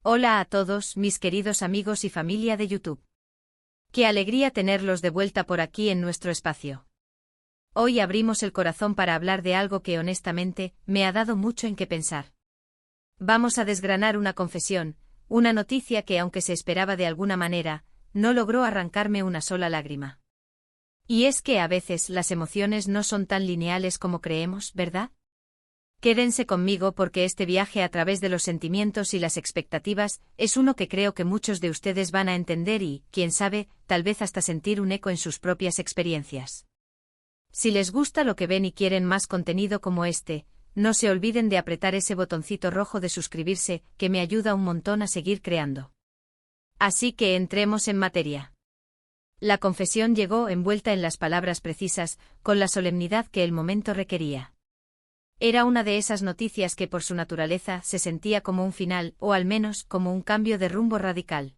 Hola a todos, mis queridos amigos y familia de YouTube. Qué alegría tenerlos de vuelta por aquí en nuestro espacio. Hoy abrimos el corazón para hablar de algo que honestamente me ha dado mucho en qué pensar. Vamos a desgranar una confesión, una noticia que, aunque se esperaba de alguna manera, no logró arrancarme una sola lágrima. Y es que a veces las emociones no son tan lineales como creemos, ¿verdad? Quédense conmigo porque este viaje a través de los sentimientos y las expectativas es uno que creo que muchos de ustedes van a entender y, quién sabe, tal vez hasta sentir un eco en sus propias experiencias. Si les gusta lo que ven y quieren más contenido como este, no se olviden de apretar ese botoncito rojo de suscribirse, que me ayuda un montón a seguir creando. Así que entremos en materia. La confesión llegó envuelta en las palabras precisas, con la solemnidad que el momento requería. Era una de esas noticias que por su naturaleza se sentía como un final, o al menos como un cambio de rumbo radical.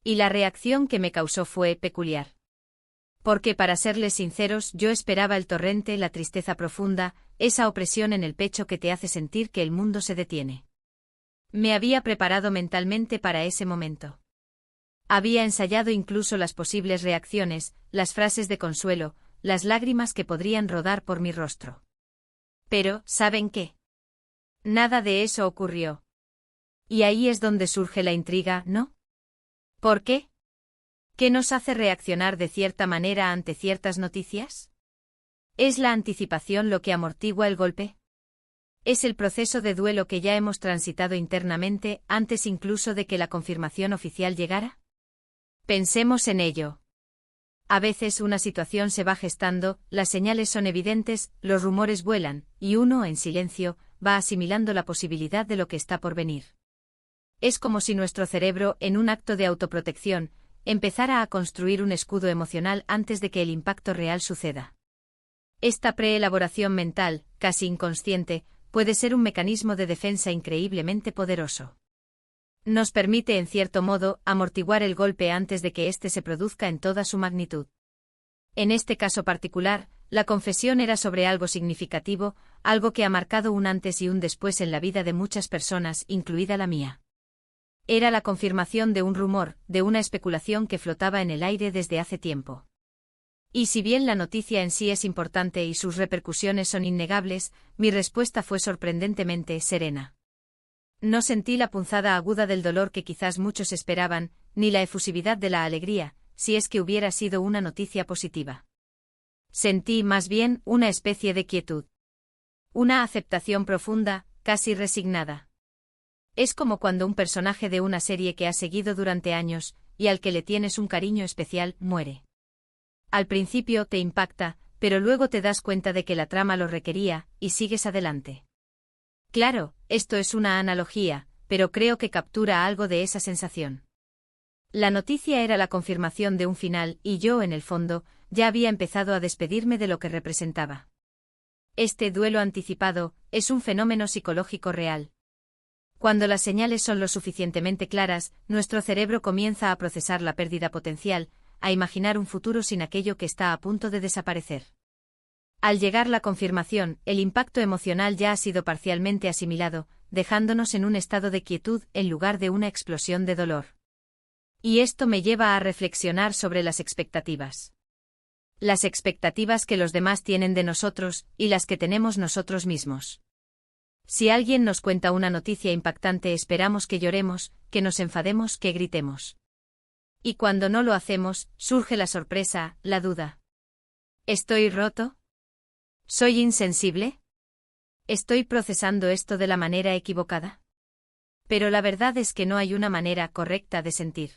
Y la reacción que me causó fue peculiar. Porque para serles sinceros, yo esperaba el torrente, la tristeza profunda, esa opresión en el pecho que te hace sentir que el mundo se detiene. Me había preparado mentalmente para ese momento. Había ensayado incluso las posibles reacciones, las frases de consuelo, las lágrimas que podrían rodar por mi rostro. Pero, ¿saben qué? Nada de eso ocurrió. Y ahí es donde surge la intriga, ¿no? ¿Por qué? ¿Qué nos hace reaccionar de cierta manera ante ciertas noticias? ¿Es la anticipación lo que amortigua el golpe? ¿Es el proceso de duelo que ya hemos transitado internamente antes incluso de que la confirmación oficial llegara? Pensemos en ello. A veces una situación se va gestando, las señales son evidentes, los rumores vuelan, y uno, en silencio, va asimilando la posibilidad de lo que está por venir. Es como si nuestro cerebro, en un acto de autoprotección, empezara a construir un escudo emocional antes de que el impacto real suceda. Esta preelaboración mental, casi inconsciente, puede ser un mecanismo de defensa increíblemente poderoso. Nos permite, en cierto modo, amortiguar el golpe antes de que éste se produzca en toda su magnitud. En este caso particular, la confesión era sobre algo significativo, algo que ha marcado un antes y un después en la vida de muchas personas, incluida la mía. Era la confirmación de un rumor, de una especulación que flotaba en el aire desde hace tiempo. Y si bien la noticia en sí es importante y sus repercusiones son innegables, mi respuesta fue sorprendentemente serena. No sentí la punzada aguda del dolor que quizás muchos esperaban, ni la efusividad de la alegría, si es que hubiera sido una noticia positiva. Sentí, más bien, una especie de quietud. Una aceptación profunda, casi resignada. Es como cuando un personaje de una serie que has seguido durante años, y al que le tienes un cariño especial, muere. Al principio te impacta, pero luego te das cuenta de que la trama lo requería, y sigues adelante. Claro, esto es una analogía, pero creo que captura algo de esa sensación. La noticia era la confirmación de un final y yo, en el fondo, ya había empezado a despedirme de lo que representaba. Este duelo anticipado es un fenómeno psicológico real. Cuando las señales son lo suficientemente claras, nuestro cerebro comienza a procesar la pérdida potencial, a imaginar un futuro sin aquello que está a punto de desaparecer. Al llegar la confirmación, el impacto emocional ya ha sido parcialmente asimilado, dejándonos en un estado de quietud en lugar de una explosión de dolor. Y esto me lleva a reflexionar sobre las expectativas. Las expectativas que los demás tienen de nosotros, y las que tenemos nosotros mismos. Si alguien nos cuenta una noticia impactante, esperamos que lloremos, que nos enfademos, que gritemos. Y cuando no lo hacemos, surge la sorpresa, la duda. ¿Estoy roto? ¿Soy insensible? ¿Estoy procesando esto de la manera equivocada? Pero la verdad es que no hay una manera correcta de sentir.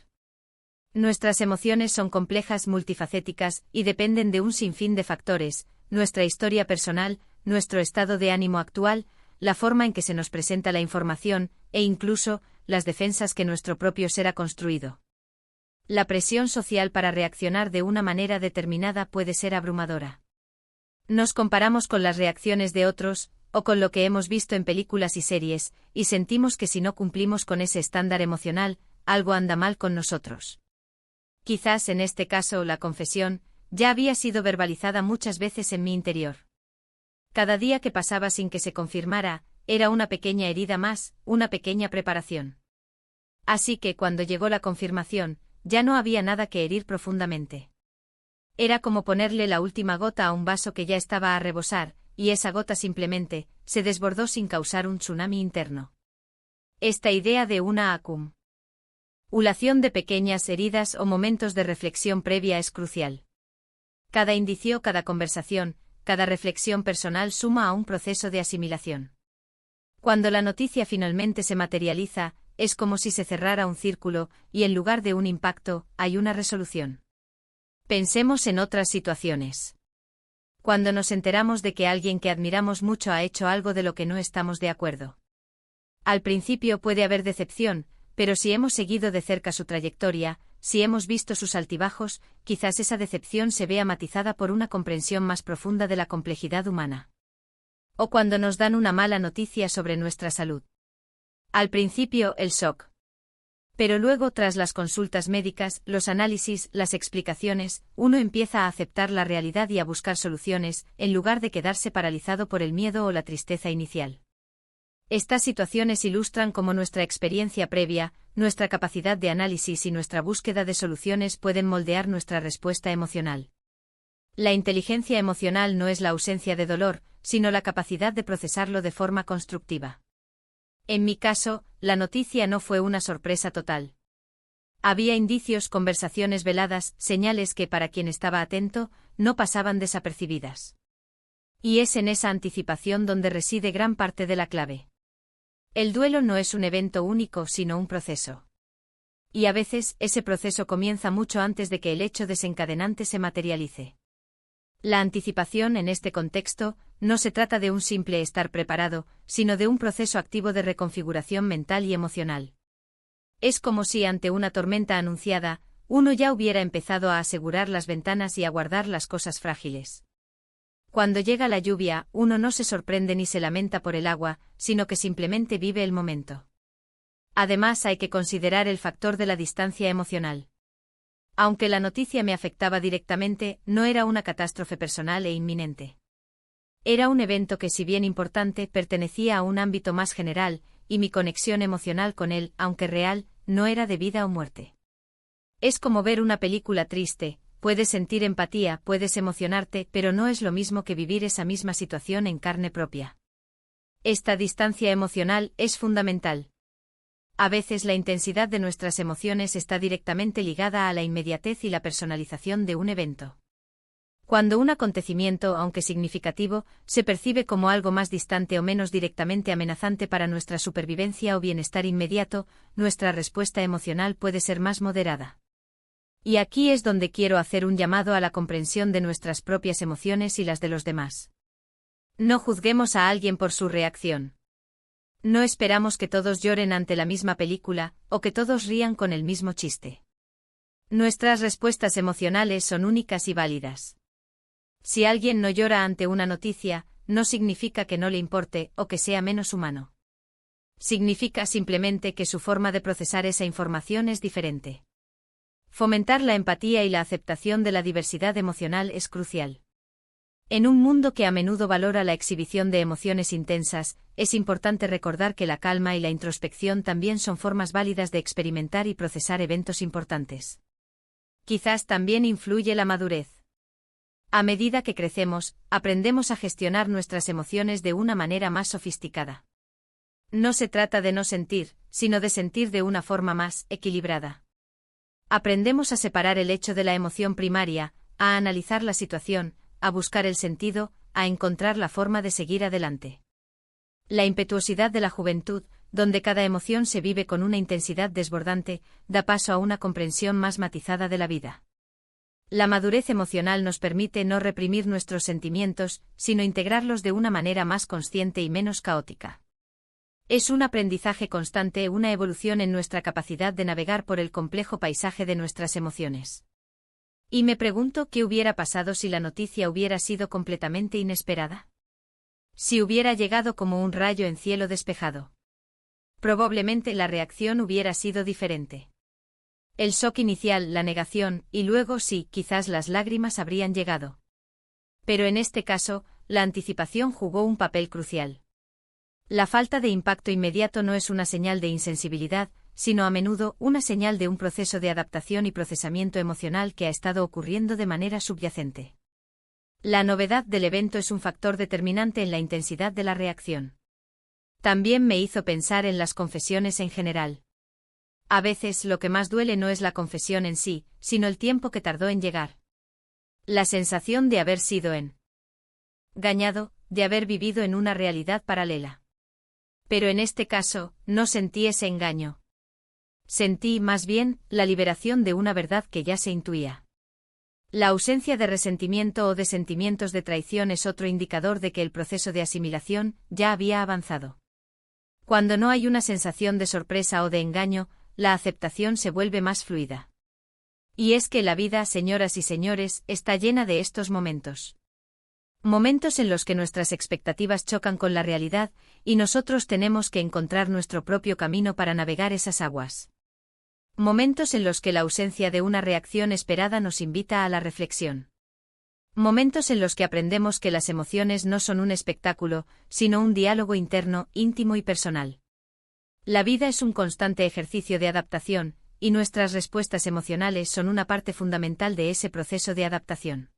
Nuestras emociones son complejas, multifacéticas, y dependen de un sinfín de factores: nuestra historia personal, nuestro estado de ánimo actual, la forma en que se nos presenta la información, e incluso, las defensas que nuestro propio ser ha construido. La presión social para reaccionar de una manera determinada puede ser abrumadora. Nos comparamos con las reacciones de otros, o con lo que hemos visto en películas y series, y sentimos que si no cumplimos con ese estándar emocional, algo anda mal con nosotros. Quizás en este caso la confesión ya había sido verbalizada muchas veces en mi interior. Cada día que pasaba sin que se confirmara, era una pequeña herida más, una pequeña preparación. Así que cuando llegó la confirmación, ya no había nada que herir profundamente. Era como ponerle la última gota a un vaso que ya estaba a rebosar, y esa gota simplemente se desbordó sin causar un tsunami interno. Esta idea de una acumulación de pequeñas heridas o momentos de reflexión previa es crucial. Cada indicio, cada conversación, cada reflexión personal suma a un proceso de asimilación. Cuando la noticia finalmente se materializa, es como si se cerrara un círculo, y en lugar de un impacto, hay una resolución. Pensemos en otras situaciones. Cuando nos enteramos de que alguien que admiramos mucho ha hecho algo de lo que no estamos de acuerdo. Al principio puede haber decepción, pero si hemos seguido de cerca su trayectoria, si hemos visto sus altibajos, quizás esa decepción se vea matizada por una comprensión más profunda de la complejidad humana. O cuando nos dan una mala noticia sobre nuestra salud. Al principio, el shock. Pero luego, tras las consultas médicas, los análisis, las explicaciones, uno empieza a aceptar la realidad y a buscar soluciones, en lugar de quedarse paralizado por el miedo o la tristeza inicial. Estas situaciones ilustran cómo nuestra experiencia previa, nuestra capacidad de análisis y nuestra búsqueda de soluciones pueden moldear nuestra respuesta emocional. La inteligencia emocional no es la ausencia de dolor, sino la capacidad de procesarlo de forma constructiva. En mi caso, la noticia no fue una sorpresa total. Había indicios, conversaciones veladas, señales que, para quien estaba atento, no pasaban desapercibidas. Y es en esa anticipación donde reside gran parte de la clave. El duelo no es un evento único, sino un proceso. Y a veces, ese proceso comienza mucho antes de que el hecho desencadenante se materialice. La anticipación en este contexto, no se trata de un simple estar preparado, sino de un proceso activo de reconfiguración mental y emocional. Es como si ante una tormenta anunciada, uno ya hubiera empezado a asegurar las ventanas y a guardar las cosas frágiles. Cuando llega la lluvia, uno no se sorprende ni se lamenta por el agua, sino que simplemente vive el momento. Además, hay que considerar el factor de la distancia emocional. Aunque la noticia me afectaba directamente, no era una catástrofe personal e inminente. Era un evento que, si bien importante, pertenecía a un ámbito más general, y mi conexión emocional con él, aunque real, no era de vida o muerte. Es como ver una película triste. Puedes sentir empatía, puedes emocionarte, pero no es lo mismo que vivir esa misma situación en carne propia. Esta distancia emocional es fundamental. A veces la intensidad de nuestras emociones está directamente ligada a la inmediatez y la personalización de un evento. Cuando un acontecimiento, aunque significativo, se percibe como algo más distante o menos directamente amenazante para nuestra supervivencia o bienestar inmediato, nuestra respuesta emocional puede ser más moderada. Y aquí es donde quiero hacer un llamado a la comprensión de nuestras propias emociones y las de los demás. No juzguemos a alguien por su reacción. No esperamos que todos lloren ante la misma película, o que todos rían con el mismo chiste. Nuestras respuestas emocionales son únicas y válidas. Si alguien no llora ante una noticia, no significa que no le importe o que sea menos humano. Significa simplemente que su forma de procesar esa información es diferente. Fomentar la empatía y la aceptación de la diversidad emocional es crucial. En un mundo que a menudo valora la exhibición de emociones intensas, es importante recordar que la calma y la introspección también son formas válidas de experimentar y procesar eventos importantes. Quizás también influye la madurez. A medida que crecemos, aprendemos a gestionar nuestras emociones de una manera más sofisticada. No se trata de no sentir, sino de sentir de una forma más equilibrada. Aprendemos a separar el hecho de la emoción primaria, a analizar la situación, a buscar el sentido, a encontrar la forma de seguir adelante. La impetuosidad de la juventud, donde cada emoción se vive con una intensidad desbordante, da paso a una comprensión más matizada de la vida. La madurez emocional nos permite no reprimir nuestros sentimientos, sino integrarlos de una manera más consciente y menos caótica. Es un aprendizaje constante, una evolución en nuestra capacidad de navegar por el complejo paisaje de nuestras emociones. Y me pregunto qué hubiera pasado si la noticia hubiera sido completamente inesperada. Si hubiera llegado como un rayo en cielo despejado. Probablemente la reacción hubiera sido diferente. El shock inicial, la negación, y luego sí, quizás las lágrimas habrían llegado. Pero en este caso, la anticipación jugó un papel crucial. La falta de impacto inmediato no es una señal de insensibilidad, sino a menudo una señal de un proceso de adaptación y procesamiento emocional que ha estado ocurriendo de manera subyacente. La novedad del evento es un factor determinante en la intensidad de la reacción. También me hizo pensar en las confesiones en general. A veces lo que más duele no es la confesión en sí, sino el tiempo que tardó en llegar. La sensación de haber sido engañado, de haber vivido en una realidad paralela. Pero en este caso, no sentí ese engaño. Sentí, más bien, la liberación de una verdad que ya se intuía. La ausencia de resentimiento o de sentimientos de traición es otro indicador de que el proceso de asimilación ya había avanzado. Cuando no hay una sensación de sorpresa o de engaño, la aceptación se vuelve más fluida. Y es que la vida, señoras y señores, está llena de estos momentos. Momentos en los que nuestras expectativas chocan con la realidad, y nosotros tenemos que encontrar nuestro propio camino para navegar esas aguas. Momentos en los que la ausencia de una reacción esperada nos invita a la reflexión. Momentos en los que aprendemos que las emociones no son un espectáculo, sino un diálogo interno, íntimo y personal. La vida es un constante ejercicio de adaptación, y nuestras respuestas emocionales son una parte fundamental de ese proceso de adaptación.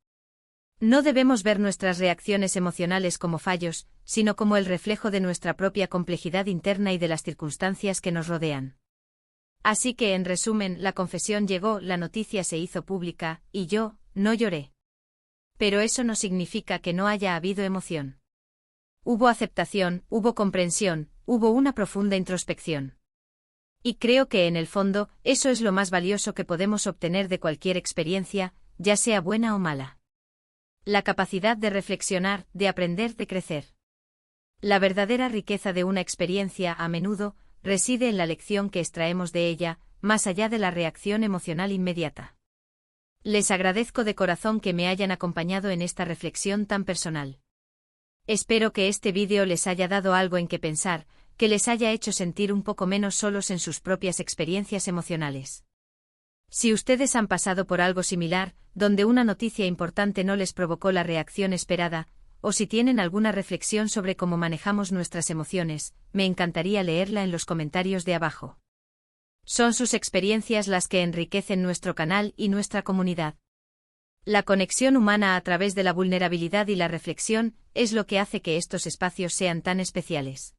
No debemos ver nuestras reacciones emocionales como fallos, sino como el reflejo de nuestra propia complejidad interna y de las circunstancias que nos rodean. Así que, en resumen, la confesión llegó, la noticia se hizo pública, y yo, no lloré. Pero eso no significa que no haya habido emoción. Hubo aceptación, hubo comprensión, hubo una profunda introspección. Y creo que en el fondo, eso es lo más valioso que podemos obtener de cualquier experiencia, ya sea buena o mala. La capacidad de reflexionar, de aprender, de crecer. La verdadera riqueza de una experiencia, a menudo, reside en la lección que extraemos de ella, más allá de la reacción emocional inmediata. Les agradezco de corazón que me hayan acompañado en esta reflexión tan personal. Espero que este vídeo les haya dado algo en que pensar, que les haya hecho sentir un poco menos solos en sus propias experiencias emocionales. Si ustedes han pasado por algo similar, donde una noticia importante no les provocó la reacción esperada, o si tienen alguna reflexión sobre cómo manejamos nuestras emociones, me encantaría leerla en los comentarios de abajo. Son sus experiencias las que enriquecen nuestro canal y nuestra comunidad. La conexión humana a través de la vulnerabilidad y la reflexión es lo que hace que estos espacios sean tan especiales.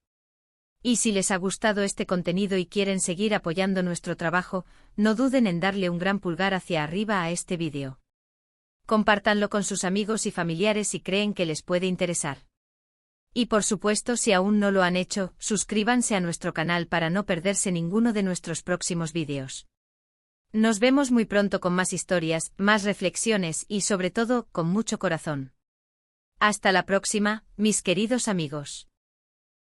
Y si les ha gustado este contenido y quieren seguir apoyando nuestro trabajo, no duden en darle un gran pulgar hacia arriba a este vídeo. Compártanlo con sus amigos y familiares si creen que les puede interesar. Y por supuesto, si aún no lo han hecho, suscríbanse a nuestro canal para no perderse ninguno de nuestros próximos vídeos. Nos vemos muy pronto con más historias, más reflexiones y sobre todo, con mucho corazón. Hasta la próxima, mis queridos amigos.